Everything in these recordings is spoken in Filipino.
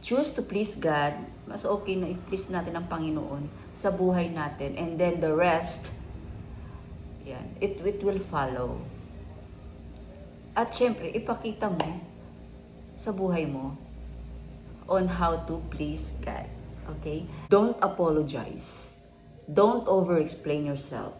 choose to please God, mas okay na i-please natin ang Panginoon sa buhay natin. And then the rest, yan, it will follow. At syempre, ipakita mo sa buhay mo on how to please God. Okay? Don't apologize. Don't over-explain yourself.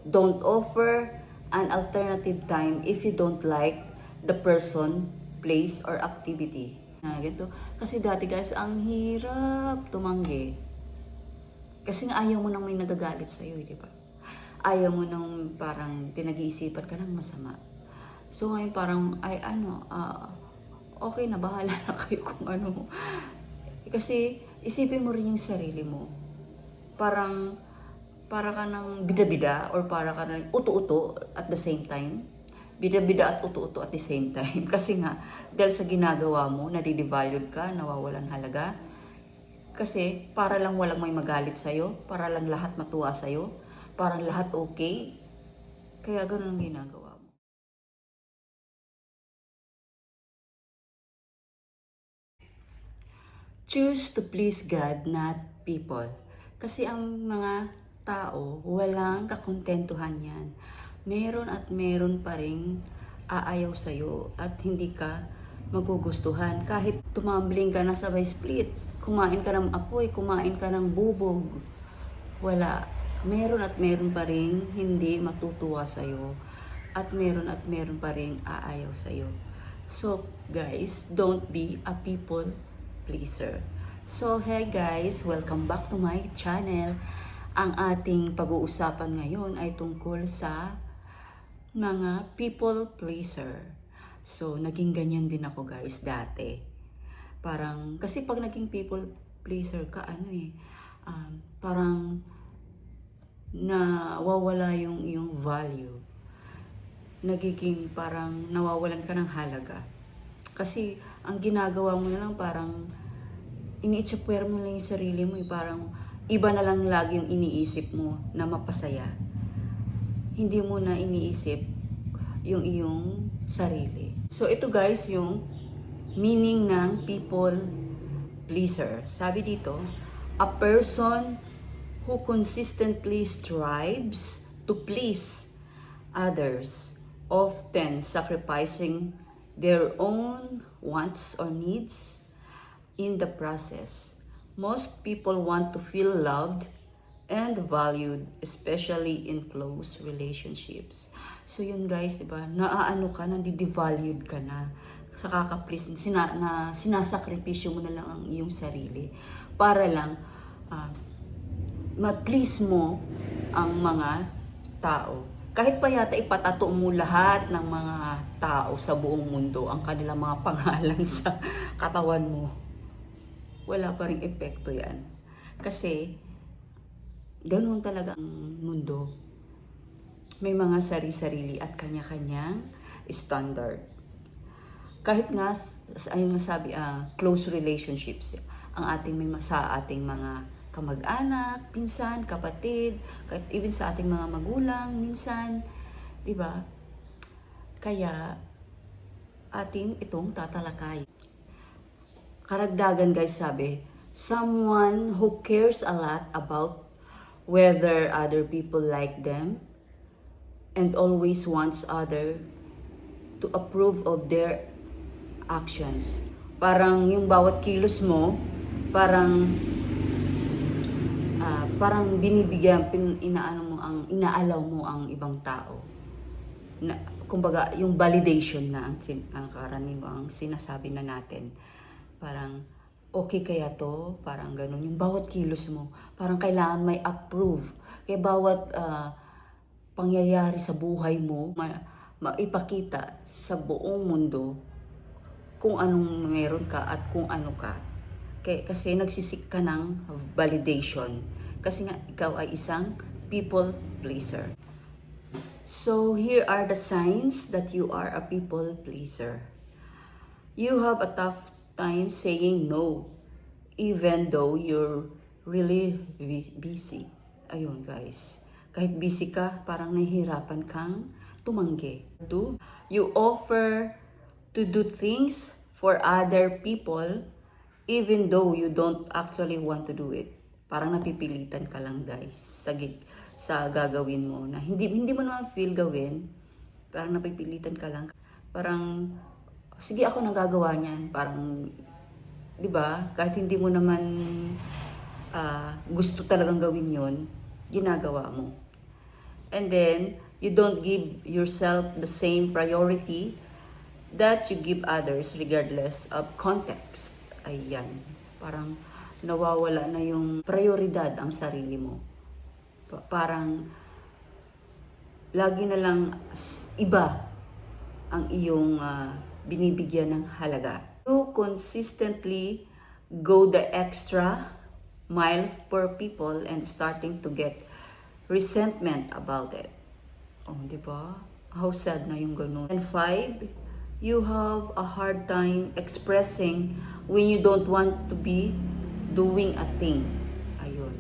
Don't offer an alternative time if you don't like the person, place, or activity. Ganito. Kasi dati guys, ang hirap tumanggi. Kasi nga ayaw mo nang may nagagalit sa'yo, di ba? Ayaw mo nang parang pinag-iisipan ka ng masama. So ngayon parang, okay na, bahala na kayo kung ano. Kasi isipin mo rin yung sarili mo. Para ka ng bida-bida or para ka ng uto-uto at the same time. Bida-bida at uto-uto at the same time. Kasi nga, dahil sa ginagawa mo, nadidevalued ka, nawawalan halaga. Kasi para lang walang may magalit sa'yo, para lang lahat matuwa sa'yo, para lahat okay. Kaya ganun ang ginagawa mo. Choose to please God, not people. Kasi ang mga tao, walang kakontentuhan yan. Meron at meron pa rin aayaw sa'yo at hindi ka magugustuhan. Kahit tumambling ka na sabay split, kumain ka ng apoy, kumain ka ng bubog, wala. Meron at meron pa rin hindi matutuwa sa'yo. At meron pa rin aayaw sa'yo. So guys, don't be a people pleaser. So hey guys, welcome back to my channel. Ang ating pag-uusapan ngayon ay tungkol sa mga people pleaser. So naging ganyan din ako guys dati. Parang, kasi pag naging people pleaser ka, parang nawawala yung iyong value. Nagiging parang nawawalan ka ng halaga. Kasi ang ginagawa mo na lang parang ini-itchapware mo lang yung sarili mo. Parang iba na lang lagi yung iniisip mo na mapasaya. Hindi mo na iniisip yung iyong sarili. So ito guys yung meaning ng people pleaser. Sabi dito, a person who consistently strives to please others, often sacrificing their own wants or needs in the process. Most people want to feel loved and valued, especially in close relationships. So yun guys, diba? Naaano ka, nadidevalued ka na. Sa kakaplease, sinasakripisyo mo na lang ang iyong sarili para lang ma-please mo ang mga tao. Kahit pa yata ipatato mo lahat ng mga tao sa buong mundo, ang kanilang mga pangalan sa katawan mo, wala pa ring epekto yan. Kasi, ganun talaga ang mundo. May mga sari-sarili at kanya-kanyang standard. Kahit nga, ayun nga sabi, close relationships, ang ating sa ating mga kamag-anak, pinsan, kapatid, kahit even sa ating mga magulang, minsan, di ba? Kaya, ating itong tatalakay. Karagdagan guys sabi, someone who cares a lot about whether other people like them and always wants other to approve of their actions. Parang yung bawat kilos mo, parang inaalaw mo ang ibang tao. Kumbaga, yung validation na ang karaniwang sinasabi na natin. Parang, okay kaya to? Parang ganun. Yung bawat kilos mo, parang kailangan may approve. Kaya bawat pangyayari sa buhay mo, maipakita sa buong mundo kung anong meron ka at kung ano ka. Kasi nagsisik ka ng validation. Kasi nga, ikaw ay isang people pleaser. So, here are the signs that you are a people pleaser. You have a tough time saying no, even though you're really busy. Ayun guys. Kahit busy ka, parang nahihirapan kang tumanggi. You offer to do things for other people even though you don't actually want to do it. Parang napipilitan ka lang guys sa gagawin mo na hindi mo naman feel gawin. Parang napipilitan ka lang. Parang sige ako nagagawa niyan. Parang 'di ba? Kahit hindi mo naman gusto talagang gawin 'yon, ginagawa mo. And then you don't give yourself the same priority that you give others regardless of context. Ayan. Parang nawawala na yung prioridad ang sarili mo. Parang lagi na lang iba ang iyong binibigyan ng halaga. You consistently go the extra mile for people and starting to get resentment about it. Oh, di ba? How sad na yung ganun. And 5, you have a hard time expressing when you don't want to be doing a thing. Ayun.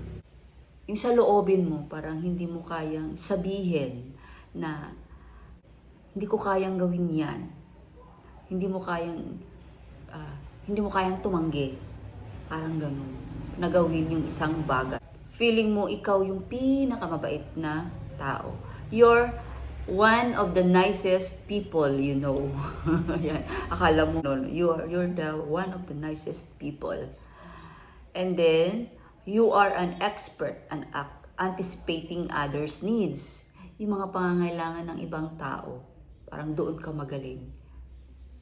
Yung sa loobin mo, parang hindi mo kayang sabihin na hindi ko kayang gawin yan. Hindi mo kayang tumanggi. Parang ganun. Nagawin yung isang bagay. Feeling mo ikaw yung pinakamabait na tao. You're one of the nicest people you know. Yan. Akala mo, no, you're the one of the nicest people. And then, you are an expert at anticipating others' needs. Yung mga pangangailangan ng ibang tao, parang doon ka magaling.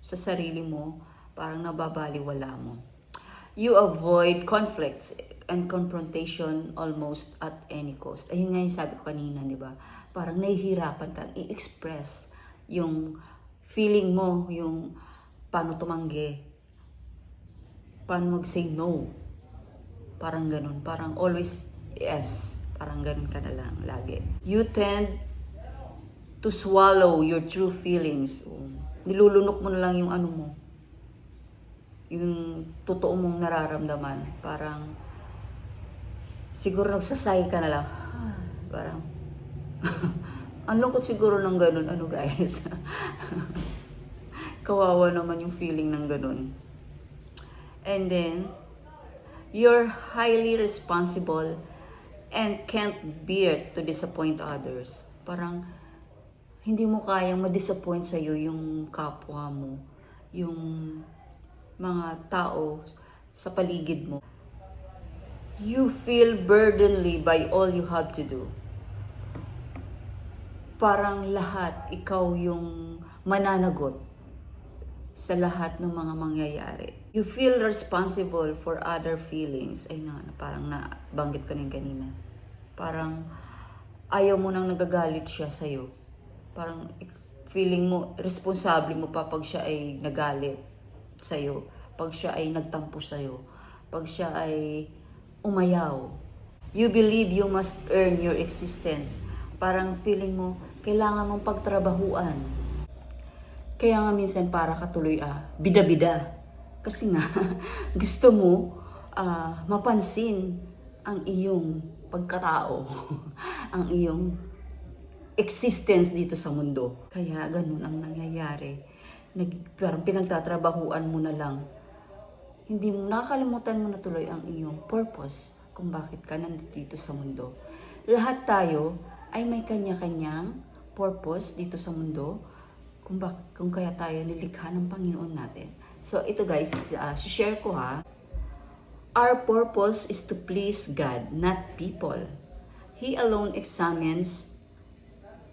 Sa sarili mo, parang nababaliwala mo. You avoid conflicts and confrontation almost at any cost. Ayun nga yung sabi ko kanina, di ba? Parang nahihirapan ka i-express yung feeling mo, yung paano tumanggi, paano mag-say no. Parang ganun. Parang always yes. Parang ganun ka na lang lagi. You tend to swallow your true feelings. Nilulunok mo na lang yung ano mo. Yung totoo mong nararamdaman. Parang siguro nagsasay ka na lang. Parang ang lungkot siguro ng ganun. Ano guys? Kawawa naman yung feeling ng ganun. And then you're highly responsible and can't bear to disappoint others. Parang hindi mo kayang ma-disappoint sa'yo yung kapwa mo, yung mga tao sa paligid mo. You feel burdened by all you have to do. Parang lahat, ikaw yung mananagot sa lahat ng mga mangyayari. You feel responsible for other feelings. Ay parang nabanggit ko rin kanina. Parang ayaw mo nang nagagalit siya sa'yo. Parang feeling mo, responsable mo pa pag siya ay nagalit sa'yo. Pag siya ay nagtampo sa'yo. Pag siya ay umayaw. You believe you must earn your existence. Parang feeling mo, kailangan mong pagtrabahuan. Kaya nga minsan para katuloy bida-bida. Kasi nga, gusto mo mapansin ang iyong pagkatao, ang iyong existence dito sa mundo. Kaya ganun ang nangyayari. Parang pinagtatrabahuan mo na lang. Hindi mo nakakalimutan mo na tuloy ang iyong purpose kung bakit ka nandito sa mundo. Lahat tayo ay may kanya-kanyang purpose dito sa mundo kung kaya tayo nilikha ng Panginoon natin. So ito guys, share ko ha. Our purpose is to please God, not people. He alone examines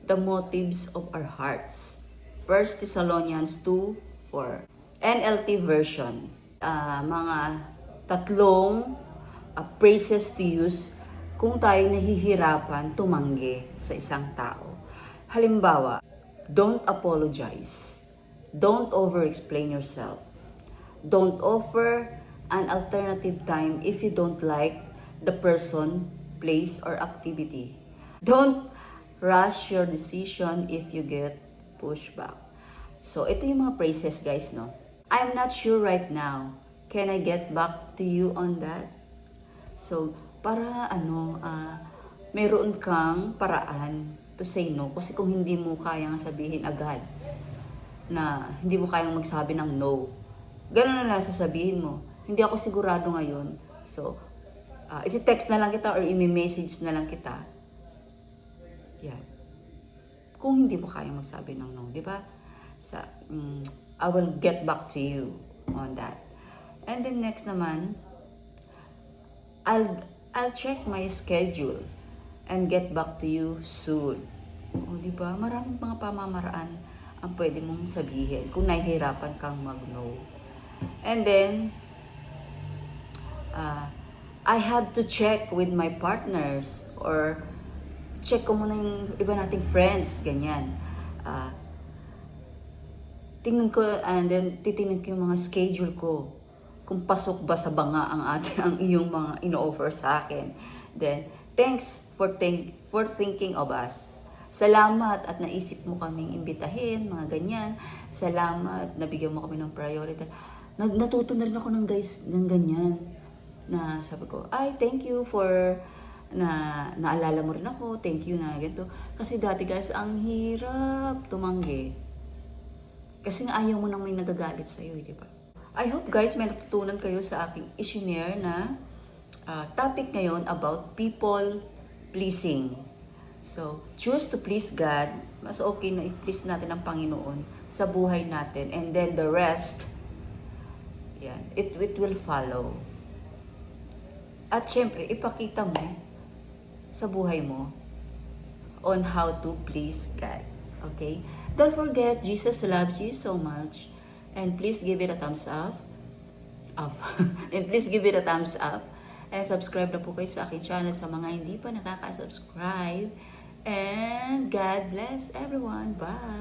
the motives of our hearts. 1 Thessalonians 2:4. NLT version. Mga tatlong phrases to use kung tayo nahihirapan tumanggi sa isang tao. Halimbawa, don't apologize. Don't over-explain yourself. Don't offer an alternative time if you don't like the person, place, or activity. Don't rush your decision if you get pushback. So, ito yung mga phrases guys, no? I'm not sure right now. Can I get back to you on that? So, para meron kang paraan to say no. Kasi kung hindi mo kayang sabihin agad na hindi mo kayang magsabi ng no, gano'n na lang sasabihin mo. Hindi ako sigurado ngayon. So, iti-text na lang kita or i-message na lang kita. Yan. Kung hindi mo kaya magsabi ng no, di ba? I will get back to you on that. And then next naman, I'll check my schedule and get back to you soon. O, di ba? Maraming mga pamamaraan ang pwede mong sabihin kung nahihirapan kang mag-no. And then, I have to check with my partners or check ko muna yung iba nating friends, ganyan. Tingnan ko, and then titingnan ko yung mga schedule ko. Kung pasok ba sa banga ang iyong mga ino-offer sa akin. Then, thanks for thinking of us. Salamat at naisip mo kaming imbitahin, mga ganyan. Salamat, nabigyan mo kami ng priority. Natuto na rin ako ng ganyan. Na sabi ko, thank you for naalala mo rin ako. Thank you na ganito. Kasi dati guys, ang hirap tumanggi. Kasi nga ayaw mo nang may nagagalit sa'yo, di ba? I hope guys may natutunan kayo sa aking i-share na topic ngayon about people pleasing. So, choose to please God. Mas okay na i-please natin ang Panginoon sa buhay natin. And then the rest, yan, it will follow. At syempre, ipakita mo sa buhay mo on how to please God. Okay? Don't forget, Jesus loves you so much. And please give it a thumbs up. And please give it a thumbs up. And subscribe na po kayo sa aking channel sa mga hindi pa nakaka-subscribe. And God bless everyone. Bye!